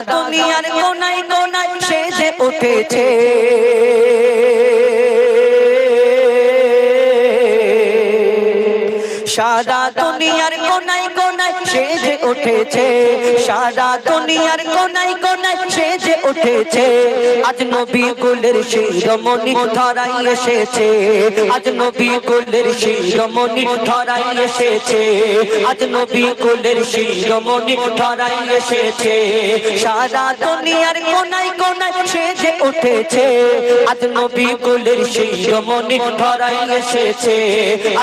দুনিয়ার কোনায় কোনায় সেজে উঠেছে সারা দুনিয়ার কোনায় কোনায় সেজে উঠেছে সারা দুনিয়ার কোনায় কোনায় সেজে উঠেছে আজ নবী কুলের শিরোমণি ধরাই এসেছে আজ নবী কুলের শিরোমণি ধরাই এসেছে আজ নবী কুলের শিরোমণি ধরাই এসেছে সারা দুনিয়ার কোনায় কোনায় সেজে উঠেছে আজ নবী কুলের শিরোমণি ধরাই এসেছে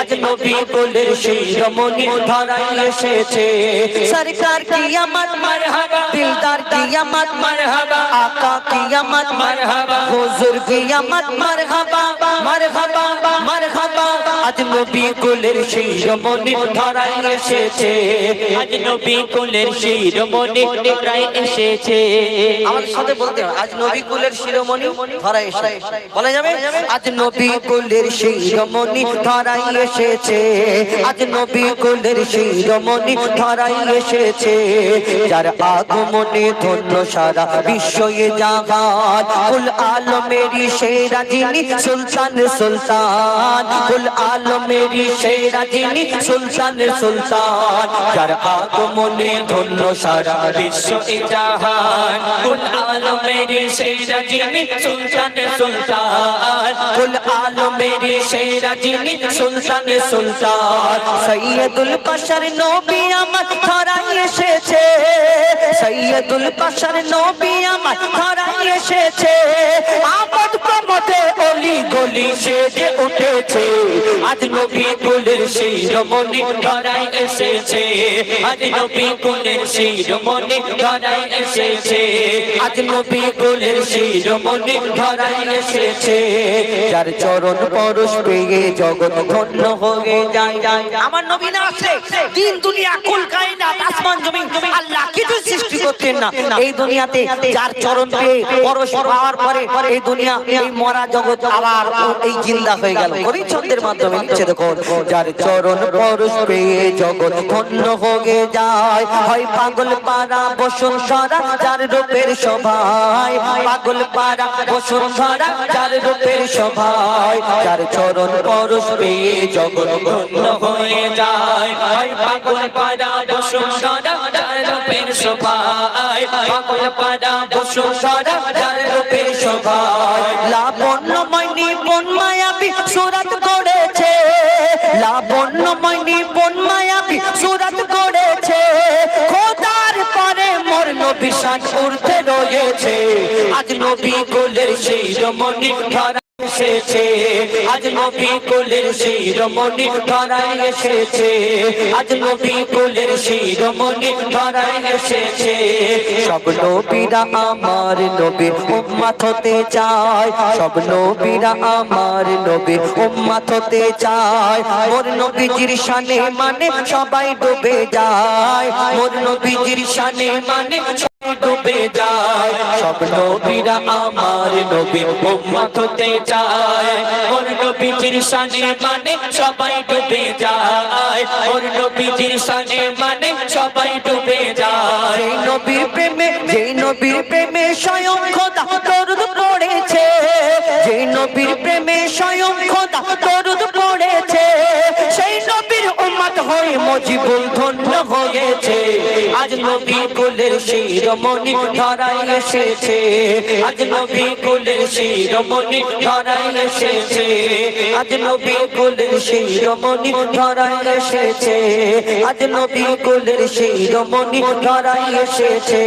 আজ নবী কুলের শিরোমণি ধরাই এসেছে সরকার কিয়ামত মারহাবা দিলদার কিয়ামত মারহাবা আকা কিয়ামত মারহাবা হুজুর কিয়ামত মারহাবা মারহাবা মারহাবা আজ নবী কুলের শিরোমণি ধরাই এসেছে আজ নবী কুলের শিরোমণি ধরাই এসেছে আমাদের সাথে বলতে হবে আজ নবী কুলের শিরোমণি ধরাই এসেছে বলা যাবে আজ নবী কুলের শিরোমণি ধরাই এসেছে আজ নবী কুলের শিরোমণি ধরাই এসেছে যার আগমনে ধন্য সারা বিশ্বয়ে জাহান কুল আলমেরি সেরা যিনি সুলতান সুলতান কুল আলমেরি সেরা যিনি সুলতান সুলতান যার আগমনে ধন্য সারা বিশ্বয়ে জাহান কুল আলমেরি সেরা যিনি সুলতান সুলতান কুল আলমেরি সেরা যিনি সুলতান সুলতান সৈয়দুল বশর নবী আমার ধরাই এসেছে সৈয়দুল বশর নবী আমার ধরাই এসেছে আমদ প্রমোদে অলি গলি সেজে উঠেছে আজ নবী কুলের শিরোমণি ধরাই এসেছে আজ নবী কুলের শিরোমণি ধরাই এসেছে আজ নবী কুলের শিরোমণি ধরাই এসেছে যার চরণ পরশ পেয়ে জগৎ ধন্য হয়ে যায় আমার নবী না আসলে তিন দুনিয়া কুল কায়নাত আসমান জমিন আল্লাহ কিছু সৃষ্টি করতেন না এই দুনিয়াতে যার চরণ পেয়ে পরশ পাওয়ার পরে এই দুনিয়া এই মরা জগৎ আবার এই জিন্দা হয়ে গেল পরিচ্ছন্দের মাধ্যমে নিচে দেখো যার চরণ পরশ পেয়ে জগৎ ধন্য হয়ে যায় হয় পাগল পারা বসুন্ধরা যার রূপের শোভায় পাগল পারা বসুন্ধরা যার রূপের শোভায় যার চরণ পরশ পেয়ে জগৎ ধন্য হয়ে যায় হয় পাগল পারা বসুন্ধরা যার রূপের শোভায় পাগল পারা বসুন্ধরা যার রূপের শোভায় লাবণ্যময় নিপুণ মায়াবী সুরত করেছে লাবণ্যময় নিপুণ মায়াবী সুরত করেছে খোদার পরে মোর নবী শান উর্ধে রয়েছে আজ নবী কুলের শিরোমণি ধরা এসেছে আজ নবী কুলের শিরোমণি ধরাই এসেছে আজ নবী কুলের শিরোমণি ধরাই এসেছে সব নবীরা আমার নবী উম্মত হতে চায় সব নবীরা আমার নবী উম্মত হতে চায় মোর নবীজির শানে মানে সবাই ডুবে যায় মোর নবীজির শানে মানে ডুবে যায় সব নবীরা আমার নবী উম্মত হতে চায় ওর নবীজির শানে মানে সবাই ডুবে যায় ওর নবীজির শানে মানে সবাই ডুবে যায় যেই নবীর প্রেমে স্বয়ং খোদা দরুদ পড়েছে যেই নবীর প্রেমে স্বয়ং খোদা দরুদ পড়েছে সেই নবীর উম্মত হয়ে মুজিবুল ধন্য হয়েছে আজ নবী কুলের শিরোমণি ধরাই এসেছে আজ নবী কুলের শিরোমণি ধরাই এসেছে আজ নবী কুলের শিরোমণি ধরাই এসেছে আজ নবী কুলের শিরোমণি ধরাই এসেছে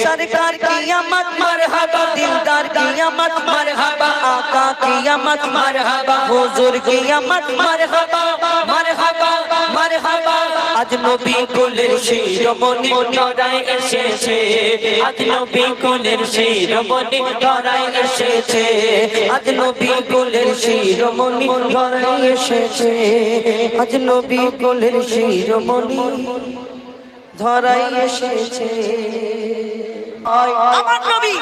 সরকার কিয়ামত মারহাবা দিলদার কিয়ামত মারহাবা আকা কিয়ামত মারহাবা হুজুর কিয়ামত মারহাবা মারহাবা মারহাবা আজ নবী কুলের শিরোমণি ধরাই এসেছে আজ নবী কুলের শিরোমণি ধরাই এসেছে আজ নবী কুলের শিরোমণি ধরাই এসেছে আজ নবী কুলের শিরোমণি ধরাই এসেছে আমার নবী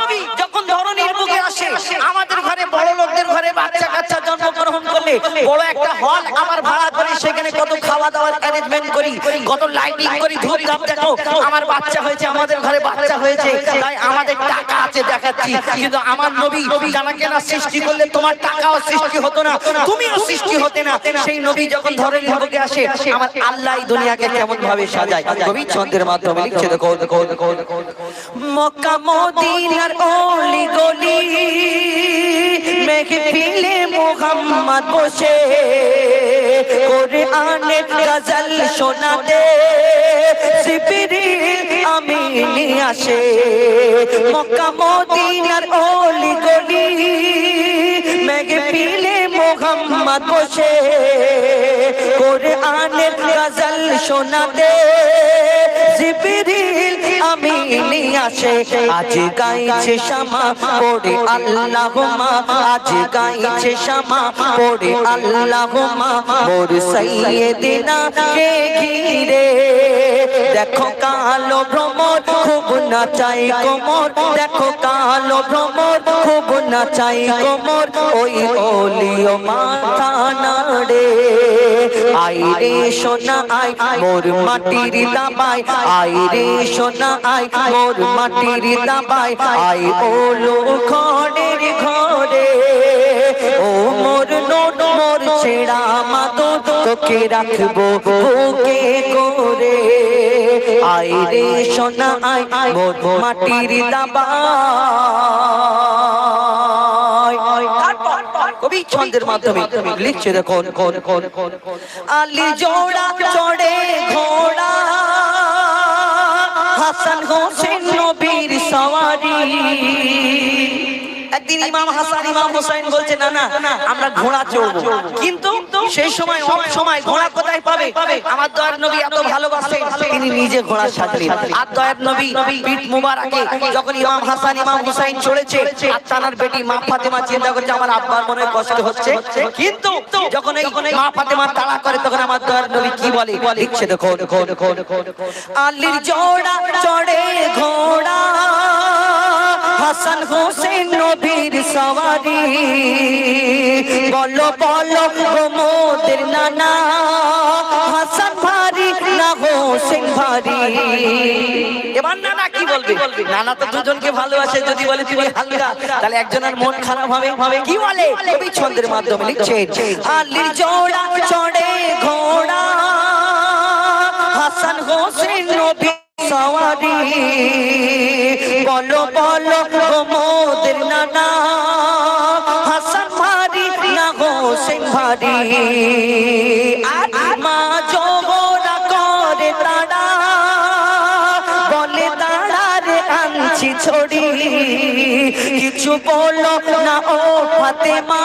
যখন ধরনীর বুকে আসে আমাদের ঘরে বড় লোক আমাদের ঘরে বাচ্চা কাচ্চা জন্মগ্রহণ করলে বড় একটা হল আমার ভাড়া করে সেখানে কত খাওয়া দাওয়ার অ্যারেঞ্জমেন্ট করি, কত লাইটিং করি, ধূপধাপ দেখো আমার বাচ্চা হয়েছে, আমাদের ঘরে বাচ্চা হয়েছে, তাই আমাদের টাকা আছে দেখাচ্ছি। কিন্তু আমার নবী জানা কেনা সৃষ্টি করলে তোমার টাকাও সৃষ্টি হতো না, তুমিও সৃষ্টি হতে না। সেই নবী যখন ধরে নিয়ে আসে আমার আল্লাহ এই দুনিয়াকে কেমন ভাবে সাজায় কবি ছন্দের মাধ্যমে লিখছে। দেখো মক্কা মদিনার অলি গলি মেহফিলে মুহাম্মদ বসে কোরআনের গজল শোনাতে জিবরিল আমিন আসে। মক্কা মদিনার অলি গলি মেহফিলে মুহাম্মদ বসে কোরআনের গজল শোনাতে জিবরিল আমিন আসে। আজ গাইছে শামা পড়ে আল্লাহুম্মা, আজ গাইছে শামা পড়ে আল্লাহুম্মা মোর সাইয়্যিদিনা কে ঘিরে। দেখো কালো ভ্রমর খুব নাচাই কোমর, দেখো কালো ভ্রমর খুব নাচাই কোমর, ওই ওলিও মাথা নাড়ে। আই রে সোনা আই মোর মাটির দাবাই, আই রে সোনা আই মোর মাটির দাবাই, আই ওলো ঘরের ঘরে। ও মোর নোট মোর ছেড়া মাতো তোকে রাখবো বুকে করে। আই রে সোনা আই মোর মাটির দাবাই। কবি ছন্দের মাধ্যমে লিখছে দেখুন আলী জোড়া চড়ে ঘোড়া হাসান হোসেন নবীর সওয়ারি। একদিন ইমাম হাসান ইমাম হোসেন বলছে না না আমরা ঘোড়া চড়বো, কিন্তু সেই সময় সব সময় ঘোড়া কোথায় পাবে? আমার দয়ার নবী এত ভালোবাসেন তিনি নিজে ঘোড়া সাজলেন। আর দয়ার নবী পিঠ মুবারকে যখন ইমাম হাসান ইমাম হোসেন চড়েছে আর তানার বেটি মা ফাতেমা চিন্তা করছে আমার আব্বার মনে কষ্ট হচ্ছে, কিন্তু যখন এই মা ফাতেমা তাড়া করে তখন আমার দয়ার নবী কি বলে লিখছে দেখো আলীর জোড়া চড়ে ঘোড়া হাসান হোসেন নবীর সওয়ারি। বলো বলো মোদের নানা হাসান ভারী না হোসেন ভারী। এবার নানা কি বলবে? নানা তো দুজনকে ভালোবাসে, যদি বলে তুমি হালকা তাহলে একজনের মন খারাপ হবে। কি বলে কবি ছন্দের মাধ্যমে লিখছে আলীর জোড়া চড়ে ঘোড়া হাসান হোসেন নবীর সওয়ারি। বলো বলো মোদের নানা হাসান ভারী না হোসেন ভারী। মা জোড়া করে তারা বলে তারা রে আনছি ছড়ি, কিছু বলো না ও ফাতেমা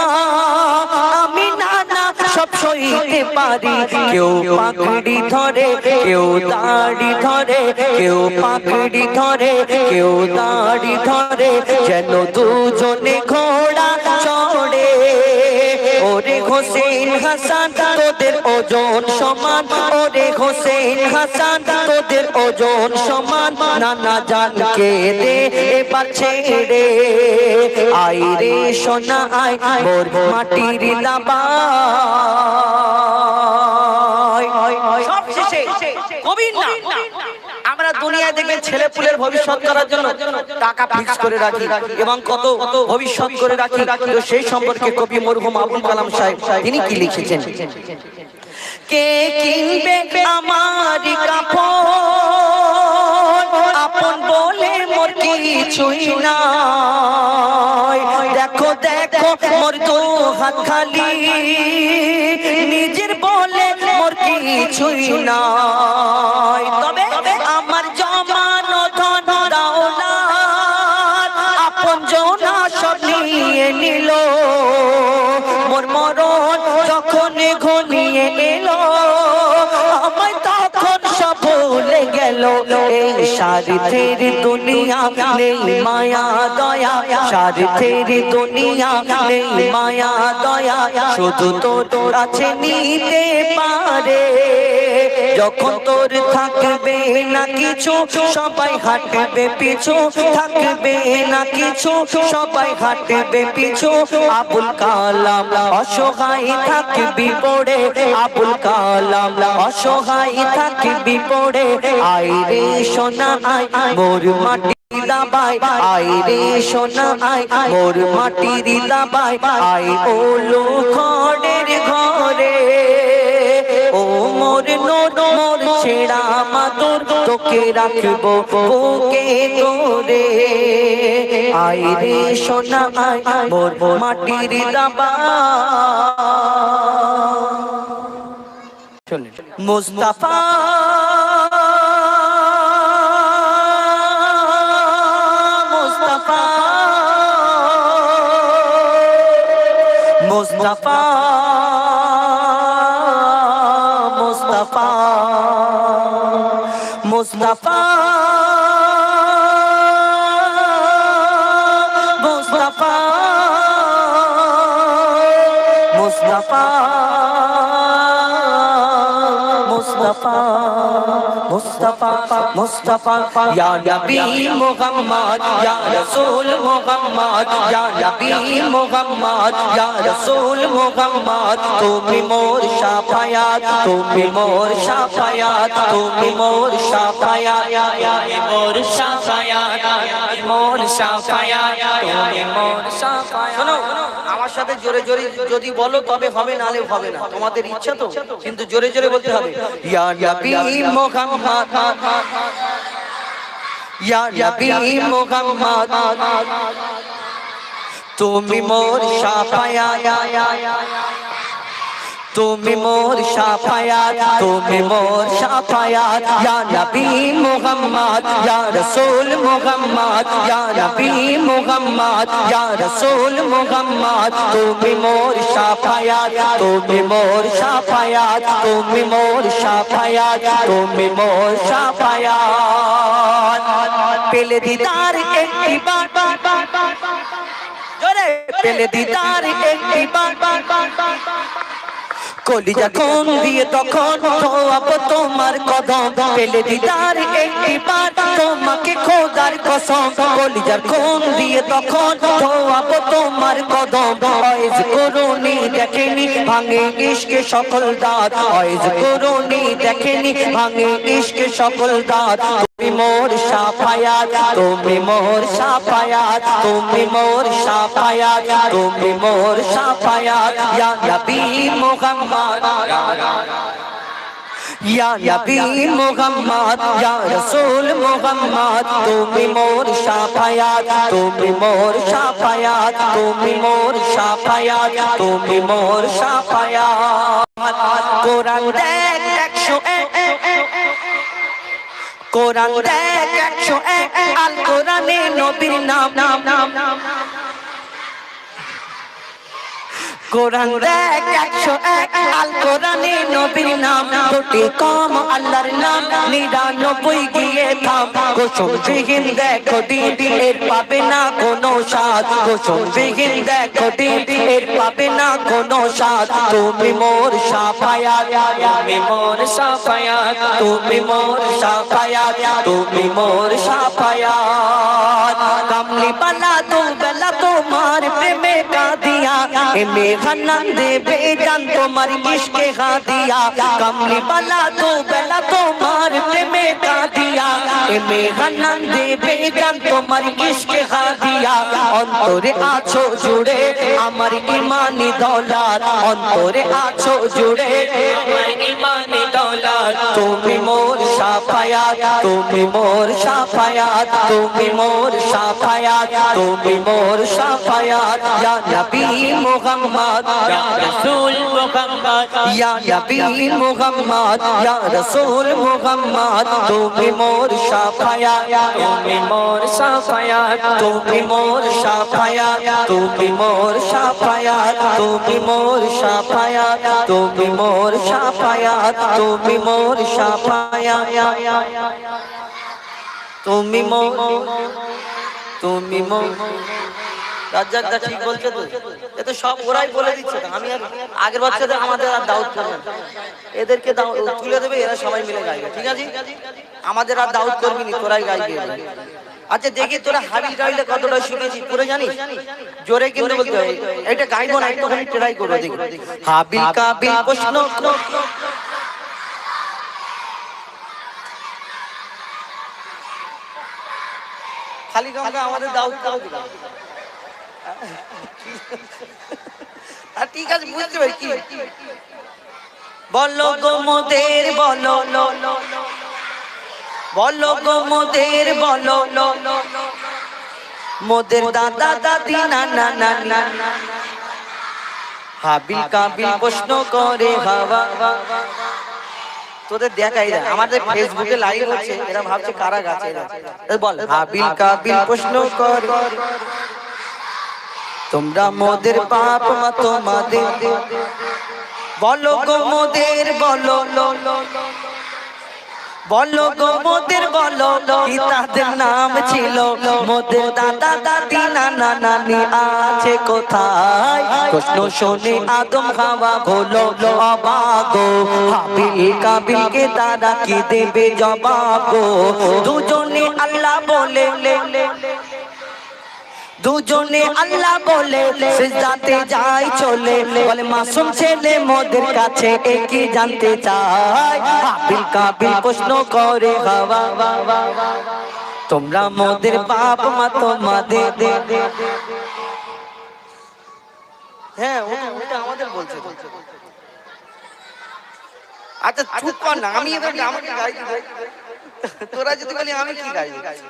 আমি নানা সব সইতে পারি। কেউ পাকড়ি ধরে কেউ দাড়ি ধরে, কেউ পাকড়ি ধরে কেউ দাড়ি ধরে, যেন দুজনে ঘোড়া চড়ে। ওরে হোসেন হাসান তোদের ওজন সমান, ওরে হোসেন হাসান তোদের ওজন সমান, নানা জানকে দে এবার ছেড়ে। আই রে সোনা আই মোর মাটির দাবাই। সবশেষে কবি না আমরা দুনিয়ায় দেখবেন ছেলে পুলের ভবিষ্যৎ করার জন্য টাকা ফিক্স করে রাখি এবং কত ভবিষ্যৎ করে রাখি। তো সেই সম্পর্কে কবি মরহুম আবুল কালাম সাহেব তিনি কি লিখেছেন? কে কিনবে আমার কাপড় আপন বলে মোর কিছুই নাই। দেখো দেখো মোর দু হাত খালি নিজের বলে মোর কিছুই নাই। তবে আমার জমানো ধন দৌলত আপন জনা সব নিয়ে নিল, মোর মরণ যখন ঘনিয়ে এলো আমায় তখন সব ভুলে গেল। এই স্বার্থের দুনিয়া নেই মায়া দয়া, স্বার্থের দুনিয়া নেই মায়া দয়া, শুধু তোর কাছে নিতে পারে যখন তোর থাকবে না কিছু সবাই হাঁটবে পিছু থাকবে না কিছু সবাই হাঁটবে পিছু আবুল কালাম অসহায় থাকবি পড়ে আবুল কালাম অসহায় থাকবি পড়ে আয় রে সোনা আয় মোর মাটি দাবাই আয় রে সোনা আয় মোর মাটির দাবাই আয় ওলো খড়ের ঘরে ও মোর নোট মোর ছেড়া মাদুর তোকে রাখবো বুকে করে আয় রে সোনা আয় মোর মাটির দাবাই মুস্তাফা মুস্তাফা মুস্তাফা মুস্তাফা মুস্তাফা মুস্তাফা মুস্তাফা মুস্তাফা মুস্তাফা ইয়া নবী মুহাম্মদ ইয়া রাসূল মুহাম্মদ ইয়া নবী মুহাম্মদ ইয়া রাসূল মুহাম্মদ তুমি মোর শাফায়াত তুমি মোর শাফায়াত তুমি মোর শাফায়াত তুমি মোর শাফায়াত মোর শাফায়াত তুমি মোর শাফায়াত শোনো আমার সাথে জোরে জোরে যদি বলো তবে হবে নালে হবে না তোমাদের ইচ্ছা তো কিন্তু জোরে জোরে বলতে হবে ইয়া নবী মুহাম্মদ ইয়া নবী মুহাম্মদ তুমি মোর শাফায়াত তুমি মোর শাফায়াত তুমি মোর শাফায়াত ইয়া নবী মুহাম্মদ ইয়া রাসূল মুহাম্মদ ইয়া নবী মুহাম্মদ ইয়া রাসূল মুহাম্মদ তুমি মোর শাফায়াত তুমি মোর শাফায়াত তুমি মোর শাফায়াত তুমি মোর শাফায়াত পেলে দিদার একটি বার জোরে পেলে দিদার একটি বার কলিজা কোন দিয়ে তখন ধোয়াবো তোমার কদম পেলে দিদার একটিবার তোমাকে খোদার কসম কলিজার কোন দিয়ে তখন ধোয়াবো তোমার কদম অয়েজ করুনি দেখেনি ভাঙে ইশকে সকল দাঁত অয়েজ করুনি দেখেনি ভাঙে ইশকে সকল দাঁত তুমি মোর শাফায়াত তুমি মোর শাফায়াত তুমি মোর শাফায়াত তুমি মোর শাফায়াত ইয়া নবী মুহাম্মদ ইয়া নবী মুহাম্মদ ইয়া রাসূল মুহাম্মদ তুমি মোর শাফায়াত তুমি মোর শাফায়াত তুমি মোর শাফায়াত তুমি মোর শাফায়াত কোরআন দেখ 101 কোরআন দেখ 101 আল কোরআনে নবীর নাম কোরআন দেখ 101 আল কোরআনে নবীর নাম দুটি কম আল্লাহর নাম 99 গিয়ে থাম গোসম বিহীন দেখো দিদি এর পাবে না কোনো স্বাদ গোসম বিহীন দেখো দিদি এর পাবে না কোনো স্বাদ তুমি মোর শাফায়াত তুমি মোর শাফায়াত তুমি মোর শাফায়াত তুমি মোর শাফায়াত কামলি বালা দু বেলা তোমার প্রেমে কাঁদিয়া এমে হান্নান দেবে জান তোমার ইশকে হাদিয়া কামলি বালা দু বেলা তোমার প্রেমে কাঁদিয়া এমে হান্নান দেবে জান তোমার ইশকে হাদিয়া অন্তরে আছো জুড়ে আমার ঈমানি দৌলত অন্তরে আছো জুড়ে আমার ঈমানি দৌলত তুমি মোর শাফায়াত তুমি মোর শাফায়াত তুমি মোর শাফায়াত তুমি মোর শাফায়াত ইয়া নবী মুহাম্মদ ইয়া রাসূল মুহাম্মদ ইয়া নবী মুহাম্মদ ইয়া রাসূল মুহাম্মদ তুমি মোর শাফায়াত তুমি মোর শাফায়াত তুমি মোর শাফায়াত তুমি মোর শাফায়াত তুমি মোর শাফায়াত তুমি মোর শাফায়াত তুমি মোর শাফায়াত তুমি মোর রাজ্জাক দা ঠিক বলছে তো, এ তো সব ওরাই বলে দিচ্ছে। আমি আর আগের বাচ্চাদের আমাদের আর দাউদ করবে না, এদেরকে তুলে দেবে, এরা সবাই মিলে গাইবে, ঠিক আছে? আমাদের আর দাউদ করবি নি, তোরাই গাইবি। আচ্ছা দেখি তোরা হাবিল গাইলে কতটা শুনেছি তোরা জানিস? জোরে কিন্তু বলতে হয়, এটা গাইবো না, একটুখানি ট্রাই করবো দেখি। হাবিল কাবিল প্রশ্ন, খালি গামকা আমাদের দাউদ দাও দিলাম। আর ঠিক আছে, বুঝতে পারি কি বলো গো মোদের, বলো বলো গো মোদের, বলো মোদের দাদা দাদি নানা নানা। হাবিল কাবিল প্রশ্ন করে হাওয়া, তোদের দেখাই না, আমাদের ফেসবুকে লাইভ হচ্ছে, এরা ভাবছে কারা গাছে এরা। বল হাবিল কাবিল প্রশ্ন করে, তোমরা মোদের বাপ মা তোমাদের, বলো গো মোদের, বলো বলো গো মোদের, বলো কি তাদের নাম ছিল? মোদের দাদা দাদি নানা নানি আছে কোথায়? প্রশ্ন শুনে আদম হাওয়া হলো অবাক গো, হাবিল কাবিলকে তারা কি দেবে জবাব গো? দুজনে আল্লাহ বলে, দুজনে আল্লাহ বলে সিজদাতে যায় চলে, বলে মাসুম ছেলে মোদের কাছে একই জানতে চায়। হাবিল কাবিল প্রশ্ন করে হাওয়া, তোমরা মোদের বাপ মা তোমাদের, হ্যাঁ ওটা আমাদের বলছে। আচ্ছা চুপ কর না, আমি এবার আমাকে গাইতে দেই, তোরা যদি বলি আমি কি গাই,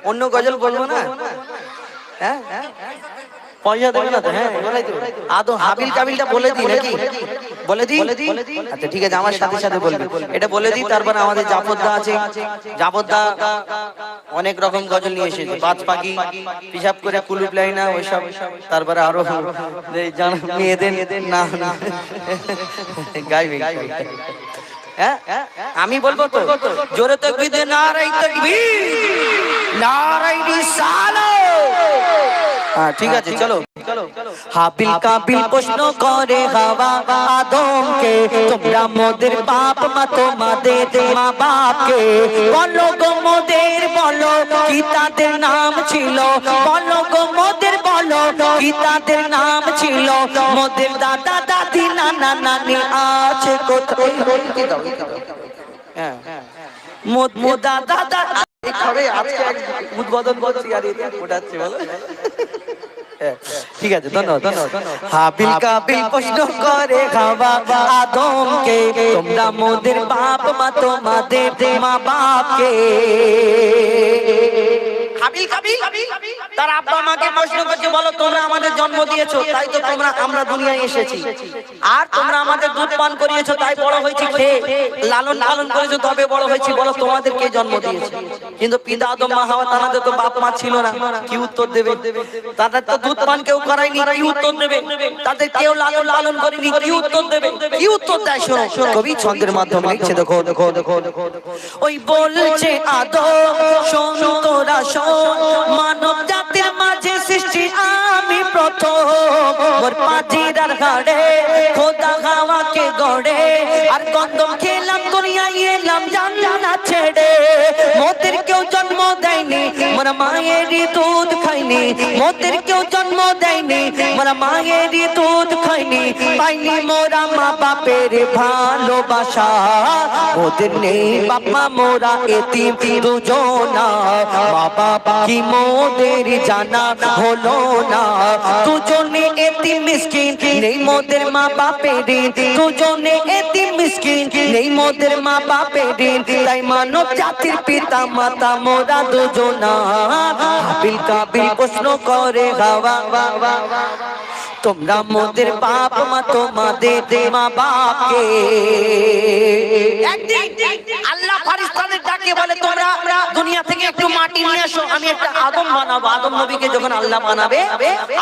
অন্য গজল বলবো না? হ্যাঁ পয়সা দেবে না তো? হ্যাঁ বলাই তো। আদৌ হাবিল কাবিলটা বলে দিই নাকি? বলে দিই? আচ্ছা ঠিক আছে, আমার সাথে সাথে বলবি, এটা বলে দিই। তারপর আমাদের জাফরদা আছে, জাফরদা অনেক রকম গজল নিয়ে এসেছে, বাজ পাখি, পিসাব করে কুলুপ লাইনা ওইসব, তারপরে আরো মেয়েদের না গাইবে। হ্যাঁ আমি বলবো তো, জোরে তাকবীর দে, নারায়ে তাকবীর, নারায়ে রিসালাত। হ্যাঁ ঠিক আছে, চলো। হাবিল কাবিল প্রশ্ন করে হাওয়া আদমকে, তোমরা মোদের বাপ মা তোমাদের মা বাপকে, বলো গো মোদের, বলো কি তাদের নাম ছিল? বলো গো মোদের, বলো কি তাদের নাম ছিল? মোদের দাদা দাদি নানা নানি আছে কোথায়? হ্যাঁ মোদা দাদা আজকে উদ্বোধন করছি আর ওঠাচ্ছে, বলো। ঠিক আছে, ধন্যবাদ। হাবিল কাবিল প্রশ্ন করে হাওয়া আদমকে, তোমরা মোদের বাপ মা তোমাদের মা বাপকে। হাবিল কাবিল তার আব্বা মাকে প্রশ্ন করছে, বলো তোমরা আমাদের জন্ম দিয়েছো, তাই তো আমরা দুনিয়ায় এসেছি, আর তোমরা আমাদের দুধ পান করিয়েছো, তাই বড় হয়েছি, খেয়ে লালন পালন করেছো, তবে বড় হয়েছি, বলো তোমাদের কে জন্ম দিয়েছে? কিন্তু পিতা আদম মা হাওয়া, তাদের তো বাপ মা ছিল না, কি উত্তর দেবে? তাদের তো দুধ পান কেউ করায়নি, কি উত্তর দেবে? তাদের কেউ লালন পালন করেনি, কি উত্তর দেবে? কি উত্তর দেয় শোনো, কবি ছন্দের মাধ্যমে লিখছে, দেখো দেখো দেখো। ওই বলছে আদম শোন তোরা শোন, মানব জাতির মাঝে সৃষ্টি আমি প্রথম, মোর পাজিরার ঘাড়ে খোদা হাওয়াকে গড়ে, আর কন্দম খেলাম দুনিয়ায় এলাম জান্নাত ছেড়ে। মোদের কেউ জন্ম দেয়নি, মোর মায়েরই দুধ খাইনি, মোদের কেউ জন্ম দেয়নি, মোর মায়েরই দুধ খাইনি, পাইনি মোরা মা বাপের ভালোবাসা, মোদের নেই বাপ মা মোরা এতিম দুজনা, মা বাবা কি মোদের জানা হলো না, দুজনে এতিম মিসকিন নেই মোদের মা বাপের, দুজনে এতিম মিসকিন নেই মোদের মা বাপের, তাই মানব জাতির পিতা মাতা মোরা দুজনা। হাবিল কাবিল প্রশ্ন করে হাওয়া, তোমরা মোদের বাপ মা তোমাদের মা বাপকে। একদিন আল্লাহ ফারিস্তা ফারিস্তাদের ডাকে বলে তোমরা দুনিয়া থেকে একটু মাটি নিয়ে আসো, আমি একটা আদম বানাবো। আদম নবীকে যখন আল্লাহ বানাবে,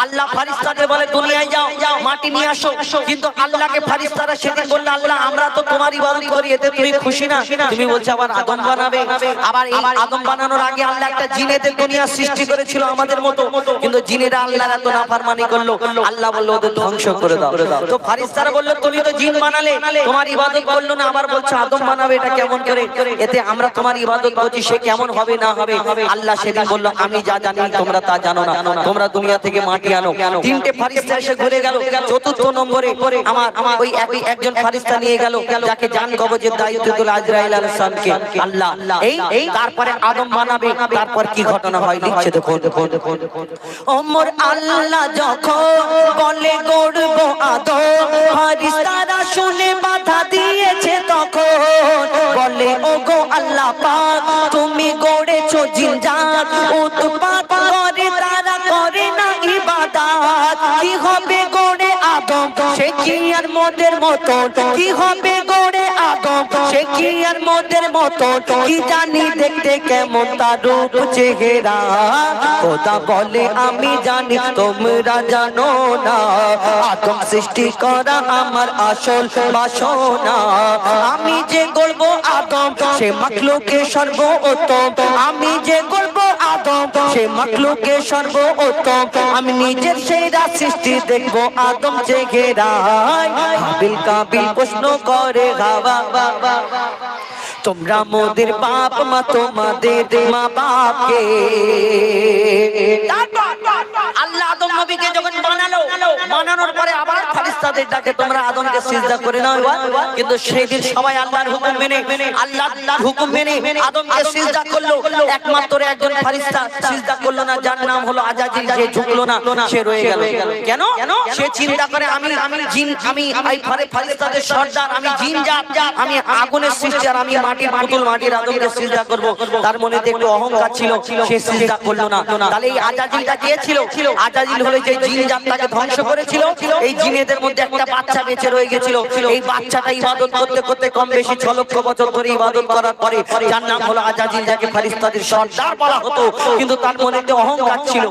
আল্লাহ ফারিস্তাদের বলে দুনিয়ায় যাও, মাটি নিয়ে আসো। কিন্তু আল্লাহকে ফারিস্তারা সেদিন বলল, আল্লাহ আমরা তো তোমার ইবাদত করি, এতে তুমি খুশি না? তুমি বলছো আবার আদম বানাবে। আবার এই আদম বানানোর আগে আল্লাহ একটা জিনেদের দুনিয়া সৃষ্টি করেছিল আমাদের মতো, কিন্তু জিনেরা আল্লাহর এত নাফরমানি করলো, আল্লাহ বলল ওদের ধ্বংস করে দাও। তো ফারিস্তারা বলল তুমি তো জিন বানালে, তোমার ইবাদত করলো না, আবার বলছো আদম বানাবে, এটা কেমন করে? এতে আমরা তোমার ইবাদত করছি, সে কেমন হবে না হবে? আল্লাহ সেদিন বলল আমি যা জানি তোমরা তা জানো না, তোমরা দুনিয়া থেকে মাটি আনো। তিনটে ফারিস্তা এসে ঘুরে গেল। চতুর্থ নম্বরে আমার ওই একজন ফারিস্তা নিয়ে গেল, যাকে জান কবজের দায়িত্ব দিল আজরাইল আলাইহিস সালামকে আল্লাহ। এই তারপরে আদম বানাবে, তারপর কি ঘটনা হয় লিখছে দেখো। ওমর আল্লাহ যখন বলে গড়ব আদম, ফারিস্তারা শুনে বাধা দিয়েছে তখন। বলে ওগো আল্লাহ পাক তুমি গড়েছো জিনজাত, উৎপাত করে তারা করে না ইবাদত। কি হবে গড়ে আদম সে কি আর মোদের মতো? কি হবে গড়ে আদম সে কি আর মোদের মতো? কি জানি দেখতে কেমন তার রূপ চেহারা। খোদা বলে আমি জানি তোমরা জানো না, আদম সৃষ্টি করা আমার আসল বাসনা। আমি যে গড়বো আদম সে মাখলুকে সর্বোত্তম, আমি যে গড়বো আদম সে মাখলুকে সর্বোত্তম। আমি নিজের সেরা সৃষ্টি দেখবো আদম চেহারায়। হাবিল কাবিল প্রশ্ন করে হাওয়া, তোমরা মোদের বাপ মা তোমাদের মা বাপকে। আল্লাহ আদম নবীকে যখন বানালো, বানানোর পরে আবার ফেরেশতাদের ডাকে তোমরা আদমকে সিজদা করে নাও। কিন্তু সেদিন সবাই আল্লাহর হুকুম মেনে, আল্লাহর হুকুম মেনে আদমকে সিজদা করলো। একমাত্র একজন ফেরেশতা সিজদা করলো না, যার নাম হলো আজাজিল। যে ঝুঁকলো না সে রয়ে গেল। কেন? সে চিন্তা করে আমি জিন, আমি এই ফেরেশতাদের সর্দার, আমি জিন জাত, আমি আগুনের সৃষ্টি, আর আমি মাটির পুতুল, মাটির আদমকে সিজদা করব। তার মনে একটু অহংকার ছিল, সে সিজদা করলো না। তাহলে এই আজাজিলটা কে ছিল? আজাজিল হলো যে জিন জাতটাকে ধ্বংস করেছিল। এই জিনেদের মধ্যে একটা বাচ্চা বেঁচে রয়ে গেছিল। এই বাচ্চাটা ইবাদত করতে করতে কম বেশি 6 লক্ষ বছর ধরে ইবাদত করার পরে যার নাম হলো আজাজিল, যাকে ফেরেশতাদের সর্দার বলা হতো। কিন্তু তার মনে একটা অহংকার ছিল,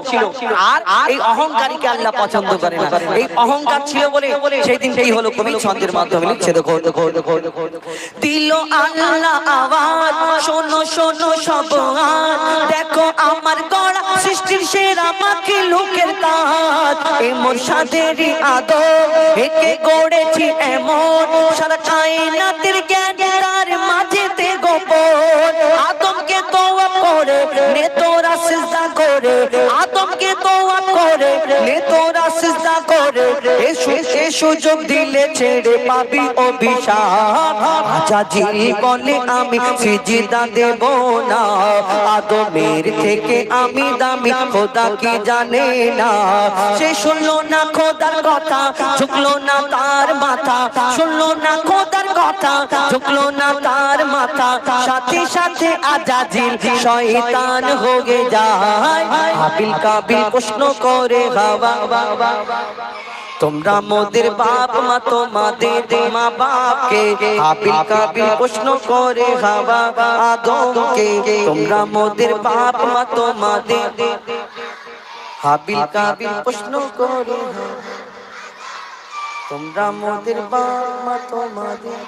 আর এই অহংকারীকে আল্লাহ পছন্দ করে না। এই অহংকার ছিল বলে সেই দিনটাই হলো কবি ছন্দের মাধ্যমে লিখছে দেখো। দিল আল্লাহ আওয়াজ, শোনো শোনো সব দেখো আমার গড়া সৃষ্টির সেরা মাখলুকের কাজ। এই মুর্শিদেরই আদম একে গড়েছি এমন, সারা কায়নাতের জ্ঞান তার মাঝেতে গোপন। আদমকে দোয়া করে নে তোরা সিজদা করে, আদমকে দোয়া করে নে তোরা সিজদা করে। এ সুযোগ দিলে ছেড়ে পাবি অভিশাপ। আজাজিল বলে আমি সিজদা দেব না, আদমের থেকে আমি দামি খোদা কি জানে না। সে শুনলো না খোদার কথা, ঝুঁকলো না তার মাথা, শুনলো না খোদার কথা, ঝুঁকলো না তার মাথা। সাথে সাথে আজাজিল শয়তান হয়ে যায়। হাবিল কাবিল প্রশ্ন করে হাওয়া, তোমরা মোদের বাপ মা তোমাদের মা বাপকে। হাবিল কাবিল প্রশ্ন করে হাওয়া আদমকে, তোমরা মোদের বাপ মা তোমাদের। হাবিল কাবিল প্রশ্ন করে তোমরা মোদের বাপ মা তোমাদের।